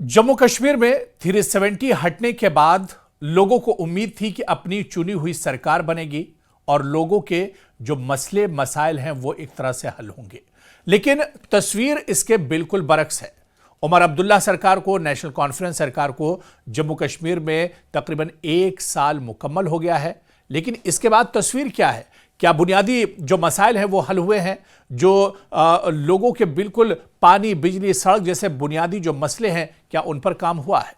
जम्मू कश्मीर में 370 हटने के बाद लोगों को उम्मीद थी कि अपनी चुनी हुई सरकार बनेगी और लोगों के जो मसले मसाइल हैं वो एक तरह से हल होंगे। लेकिन तस्वीर इसके बिल्कुल बरक्स है। उमर अब्दुल्ला सरकार को, नेशनल कॉन्फ्रेंस सरकार को जम्मू कश्मीर में तकरीबन 1 साल मुकम्मल हो गया है। लेकिन इसके बाद तस्वीर क्या है? क्या बुनियादी जो मसाइल हैं वो हल हुए हैं? जो लोगों के बिल्कुल पानी, बिजली, सड़क जैसे बुनियादी जो मसले हैं, क्या उन पर काम हुआ है?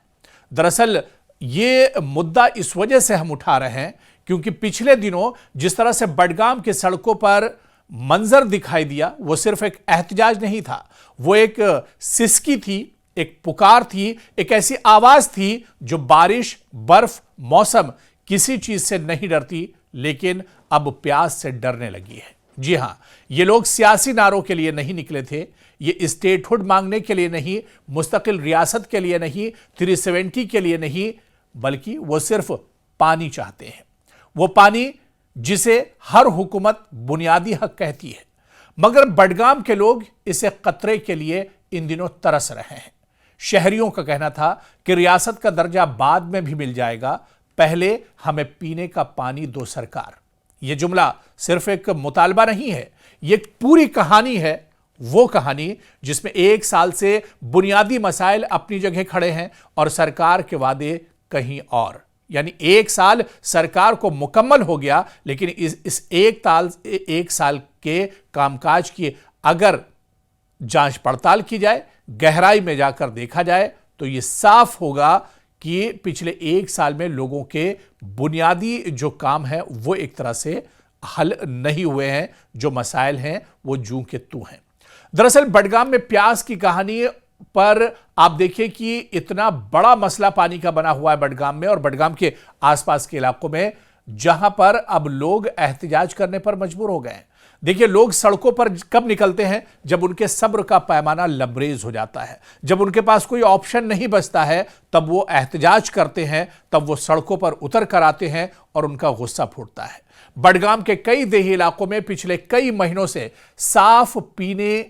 दरअसल ये मुद्दा इस वजह से हम उठा रहे हैं क्योंकि पिछले दिनों जिस तरह से बडगाम की सड़कों पर मंजर दिखाई दिया, वो सिर्फ एक एहतजाज नहीं था, वो एक सिसकी थी, एक पुकार थी, एक ऐसी आवाज थी जो बारिश, बर्फ, मौसम किसी चीज से नहीं डरती, लेकिन अब प्यास से डरने लगी है। जी हां, ये लोग सियासी नारों के लिए नहीं निकले थे, ये स्टेटहुड मांगने के लिए नहीं, मुस्तकिल रियासत के लिए नहीं, 370 के लिए नहीं, बल्कि वो सिर्फ पानी चाहते हैं। वो पानी जिसे हर हुकूमत बुनियादी हक कहती है। मगर बडगाम के लोग इसे कतरे के लिए इन दिनों तरस रहे हैं। शहरियों का कहना था कि रियासत का दर्जा बाद में भी मिल जाएगा, पहले हमें पीने का पानी दो सरकार। यह जुमला सिर्फ एक मुतालबा नहीं है, यह एक पूरी कहानी है। वो कहानी जिसमें 1 साल से बुनियादी मसाइल अपनी जगह खड़े हैं और सरकार के वादे कहीं और। यानी 1 साल सरकार को मुकम्मल हो गया, लेकिन इस 1 साल के कामकाज की अगर जांच पड़ताल की जाए, गहराई में जाकर देखा जाए, तो यह साफ होगा कि पिछले 1 साल में लोगों के बुनियादी जो काम है वो एक तरह से हल नहीं हुए हैं। जो मसाइल हैं वो जूं के तू हैं। दरअसल बडगाम में प्यास की कहानी पर आप देखिए कि इतना बड़ा मसला पानी का बना हुआ है बडगाम में और बडगाम के आसपास के इलाकों में, जहां पर अब लोग एहतजाज करने पर मजबूर हो गए हैं। देखिए, लोग सड़कों पर कब निकलते हैं? जब उनके सब्र का पैमाना लबरेज हो जाता है, जब उनके पास कोई ऑप्शन नहीं बचता है, तब वो एहतजाज करते हैं, तब वो सड़कों पर उतर कर आते हैं और उनका गुस्सा फूटता है। बडगाम के कई देही इलाकों में पिछले कई महीनों से साफ पीने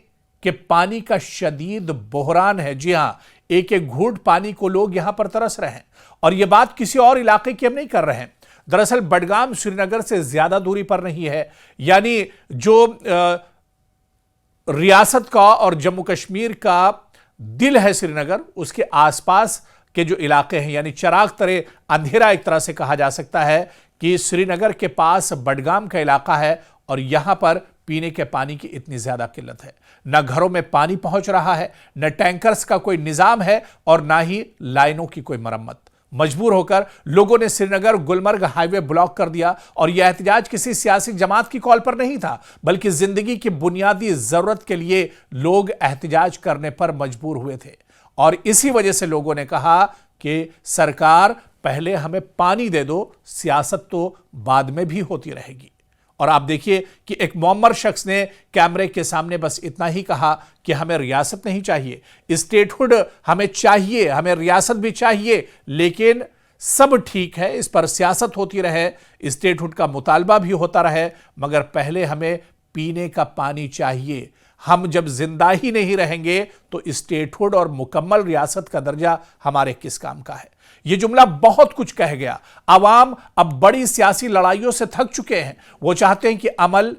के पानी का शदीद बहरान है। जी हां, एक एक घूंट पानी को लोग यहां पर तरस रहे हैं। और यह बात किसी और इलाके की हम नहीं कर रहे हैं। दरअसल बडगाम श्रीनगर से ज्यादा दूरी पर नहीं है। यानी जो रियासत का और जम्मू कश्मीर का दिल है श्रीनगर, उसके आसपास के जो इलाके हैं, यानी चिराग तरे अंधेरा एक तरह से कहा जा सकता है कि श्रीनगर के पास बडगाम का इलाका है और यहां पर पीने के पानी की इतनी ज्यादा किल्लत है। न घरों में पानी पहुंच रहा है, न टैंकर्स का कोई निजाम है और ना ही लाइनों की कोई मरम्मत। मजबूर होकर लोगों ने श्रीनगर गुलमर्ग हाईवे ब्लॉक कर दिया और यह एहतजाज किसी सियासी जमात की कॉल पर नहीं था, बल्कि जिंदगी की बुनियादी जरूरत के लिए लोग एहतजाज करने पर मजबूर हुए थे। और इसी वजह से लोगों ने कहा कि सरकार पहले हमें पानी दे दो, सियासत तो बाद में भी होती रहेगी। और आप देखिए कि एक मुअम्मर शख्स ने कैमरे के सामने बस इतना ही कहा कि हमें रियासत नहीं चाहिए, स्टेटहुड हमें चाहिए, हमें रियासत भी चाहिए, लेकिन सब ठीक है, इस पर सियासत होती रहे, स्टेटहुड का मुतालबा भी होता रहे, मगर पहले हमें पीने का पानी चाहिए। हम जब जिंदा ही नहीं रहेंगे तो स्टेटहुड और मुकम्मल रियासत का दर्जा हमारे किस काम का है? यह जुमला बहुत कुछ कह गया। अवाम अब बड़ी सियासी लड़ाइयों से थक चुके हैं। वो चाहते हैं कि अमल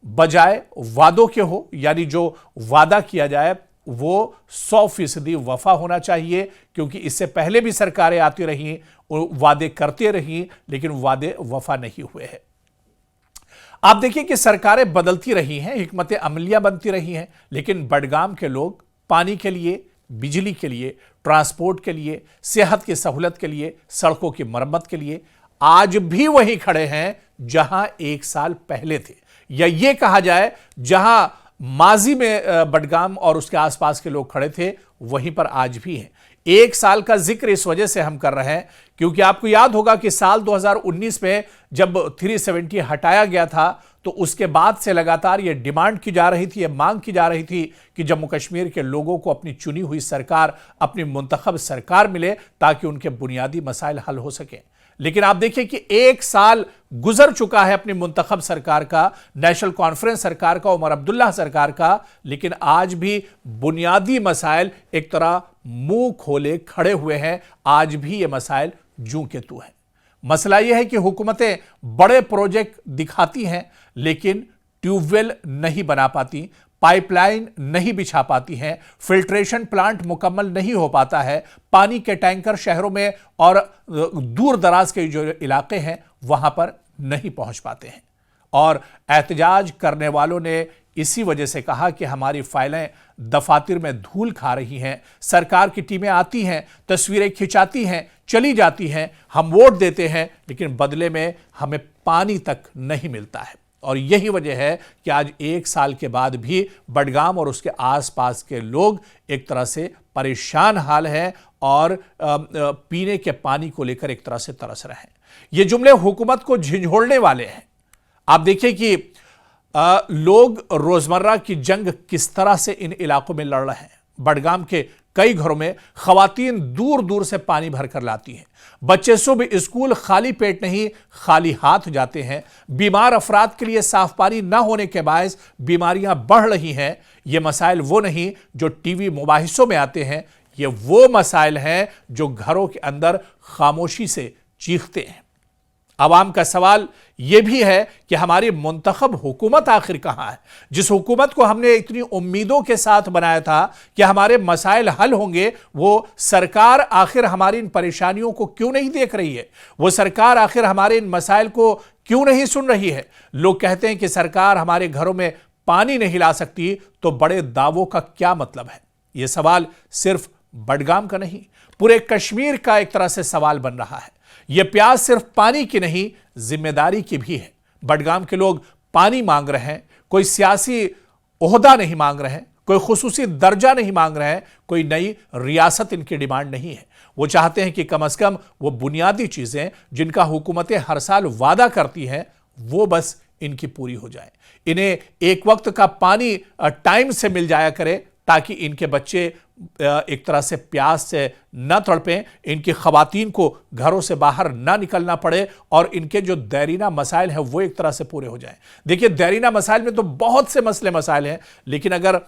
बजाय वादों के हो, यानी जो वादा किया जाए वो 100% वफा होना चाहिए, क्योंकि इससे पहले भी सरकारें आती रही, वादे करते रही, लेकिन वादे वफा नहीं हुए हैं। आप देखिए कि सरकारें बदलती रही हैं, हिकमत अमलियां बनती रही हैं, लेकिन बडगाम के लोग पानी के लिए, बिजली के लिए, ट्रांसपोर्ट के लिए, सेहत की सहूलत के लिए, सड़कों की मरम्मत के लिए आज भी वहीं खड़े हैं जहां 1 साल पहले थे, या यह कहा जाए जहां माजी में बडगाम और उसके आसपास के लोग खड़े थे, वहीं पर आज भी हैं। 1 साल का जिक्र इस वजह से हम कर रहे हैं क्योंकि आपको याद होगा कि साल 2019 में जब 370 हटाया गया था, तो उसके बाद से लगातार यह डिमांड की जा रही थी, यह मांग की जा रही थी कि जम्मू कश्मीर के लोगों को अपनी चुनी हुई सरकार, अपनी मुंतखब सरकार मिले ताकि उनके बुनियादी मसाइल हल हो सके। लेकिन आप देखिए कि 1 साल गुजर चुका है अपनी मुंतखब सरकार का, नेशनल कॉन्फ्रेंस सरकार का, उमर अब्दुल्ला सरकार का, लेकिन आज भी बुनियादी मसाइल एक तरह मुंह खोले खड़े हुए हैं। आज भी ये मसाइल जूं के तू हैं। मसला यह है कि हुकूमतें बड़े प्रोजेक्ट दिखाती हैं लेकिन ट्यूबवेल नहीं बना पाती, पाइपलाइन नहीं बिछा पाती हैं, फिल्ट्रेशन प्लांट मुकम्मल नहीं हो पाता है, पानी के टैंकर शहरों में और दूर दराज के जो इलाके हैं वहां पर नहीं पहुंच पाते हैं। और एहतजाज करने वालों ने इसी वजह से कहा कि हमारी फाइलें दफातर में धूल खा रही हैं, सरकार की टीमें आती हैं, तस्वीरें खिंचाती हैं, चली जाती हैं, हम वोट देते हैं लेकिन बदले में हमें पानी तक नहीं मिलता है। और यही वजह है कि आज 1 साल के बाद भी बडगाम और उसके आसपास के लोग एक तरह से परेशान हाल हैं और पीने के पानी को लेकर एक तरह से तरस रहे हैं। ये जुमले हुकूमत को झिंझोड़ने वाले हैं। आप देखिए कि लोग रोजमर्रा की जंग किस तरह से इन इलाकों में लड़ रहे हैं। बडगाम के कई घरों में खवातीन दूर दूर से पानी भरकर लाती हैं। बच्चे सुबह स्कूल खाली पेट नहीं खाली हाथ जाते हैं। बीमार अफराद के लिए साफ पानी न होने के बायस बीमारियां बढ़ रही हैं। ये मसाइल वो नहीं जो टीवी मुबाहिसों में आते हैं, ये वो मसाइल हैं जो घरों के अंदर खामोशी से चीखते हैं। आवाम का सवाल यह भी है कि हमारी मुंतखब हुकूमत आखिर कहां है, जिस हुकूमत को हमने इतनी उम्मीदों के साथ बनाया था कि हमारे मसाइल हल होंगे, वो सरकार आखिर हमारी इन परेशानियों को क्यों नहीं देख रही है? वो सरकार आखिर हमारे इन मसाइल को क्यों नहीं सुन रही है? लोग कहते हैं कि सरकार हमारे घरों में पानी नहीं ला सकती, तो बड़े दावों का क्या मतलब है? यह सवाल सिर्फ बडगाम का नहीं, पूरे कश्मीर का एक तरह से सवाल बन रहा है। यह प्यास सिर्फ पानी की नहीं, जिम्मेदारी की भी है। बडगाम के लोग पानी मांग रहे हैं, कोई सियासी ओहदा नहीं मांग रहे हैं, कोई खुसूसी दर्जा नहीं मांग रहे हैं, कोई नई रियासत इनकी डिमांड नहीं है। वो चाहते हैं कि कम से कम वो बुनियादी चीजें जिनका हुकूमतें हर साल वादा करती हैं, वो बस इनकी पूरी हो जाए। इन्हें एक वक्त का पानी टाइम से मिल जाया करे ताकि इनके बच्चे एक तरह से प्यास से न तड़पें, इनकी खवातीन को घरों से बाहर ना निकलना पड़े और इनके जो दैरीना मसाइल हैं वो एक तरह से पूरे हो जाएं। देखिए, दैरीना मसाइल में तो बहुत से मसले मसाइल हैं, लेकिन अगर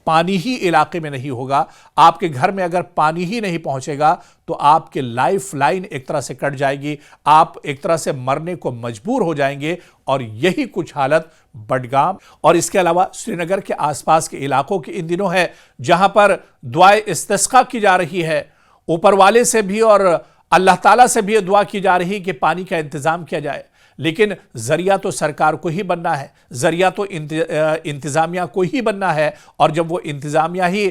पानी ही इलाके में नहीं होगा, आपके घर में अगर पानी ही नहीं पहुंचेगा, तो आपके लाइफ लाइन एक तरह से कट जाएगी, आप एक तरह से मरने को मजबूर हो जाएंगे। और यही कुछ हालत बडगाम और इसके अलावा श्रीनगर के आसपास के इलाकों की इन दिनों है, जहां पर दुआए इस्तिस्का की जा रही है। ऊपर वाले से भी और अल्लाह ताला से भी दुआ की जा रही कि पानी का इंतजाम किया जाए, लेकिन जरिया तो सरकार को ही बनना है, जरिया तो इंतजामिया को ही बनना है। और जब वो इंतजामिया ही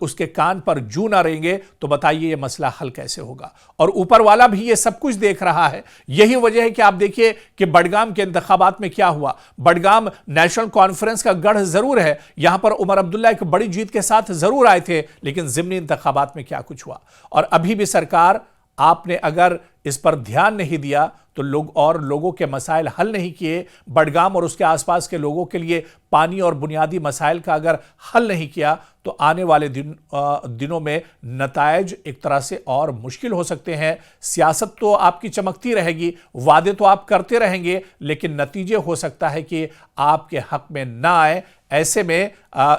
उसके कान पर जू ना रहेंगे, तो बताइए ये मसला हल कैसे होगा? और ऊपर वाला भी ये सब कुछ देख रहा है। यही वजह है कि आप देखिए कि बडगाम के इंतखाबात में क्या हुआ। बडगाम नेशनल कॉन्फ्रेंस का गढ़ जरूर है, यहां पर उमर अब्दुल्ला एक बड़ी जीत के साथ जरूर आए थे, लेकिन जिमनी इंतखाबात में क्या कुछ हुआ? और अभी भी सरकार, आपने अगर इस पर ध्यान नहीं दिया तो लोगों के मसाइल हल नहीं किए, बडगाम और उसके आसपास के लोगों के लिए पानी और बुनियादी मसाइल का अगर हल नहीं किया, तो आने वाले दिनों में नतायज एक तरह से और मुश्किल हो सकते हैं। सियासत तो आपकी चमकती रहेगी, वादे तो आप करते रहेंगे, लेकिन नतीजे हो सकता है कि आपके हक में ना आए। ऐसे में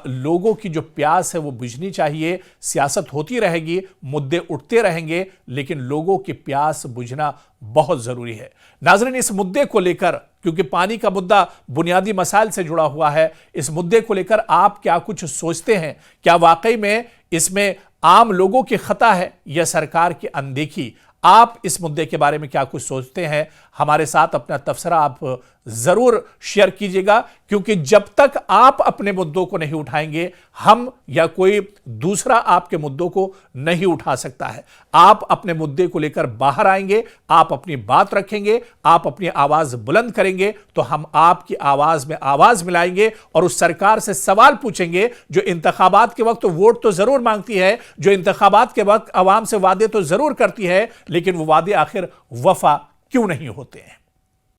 लोगों की जो प्यास है वो बुझनी चाहिए। सियासत होती रहेगी, मुद्दे उठते रहेंगे, लेकिन लोगों की प्यास बुझना बहुत जरूरी है। नाज़रीन, इस मुद्दे को लेकर, क्योंकि पानी का मुद्दा बुनियादी मसाइल से जुड़ा हुआ है, इस मुद्दे को लेकर आप क्या कुछ सोचते हैं? क्या वाकई में इसमें आम लोगों की खता है या सरकार की अनदेखी? आप इस मुद्दे के बारे में क्या कुछ सोचते हैं? हमारे साथ अपना तबसरा आप जरूर शेयर कीजिएगा, क्योंकि जब तक आप अपने मुद्दों को नहीं उठाएंगे, हम या कोई दूसरा आपके मुद्दों को नहीं उठा सकता है। आप अपने मुद्दे को लेकर बाहर आएंगे, आप अपनी बात रखेंगे, आप अपनी आवाज बुलंद करेंगे, तो हम आपकी आवाज में आवाज मिलाएंगे और उस सरकार से सवाल पूछेंगे जो इंतखाबात के वक्त वोट तो जरूर मांगती है, जो इंतखाबात के वक्त आवाम से वादे तो जरूर करती है, लेकिन वो वादे आखिर वफा क्यों नहीं होते हैं?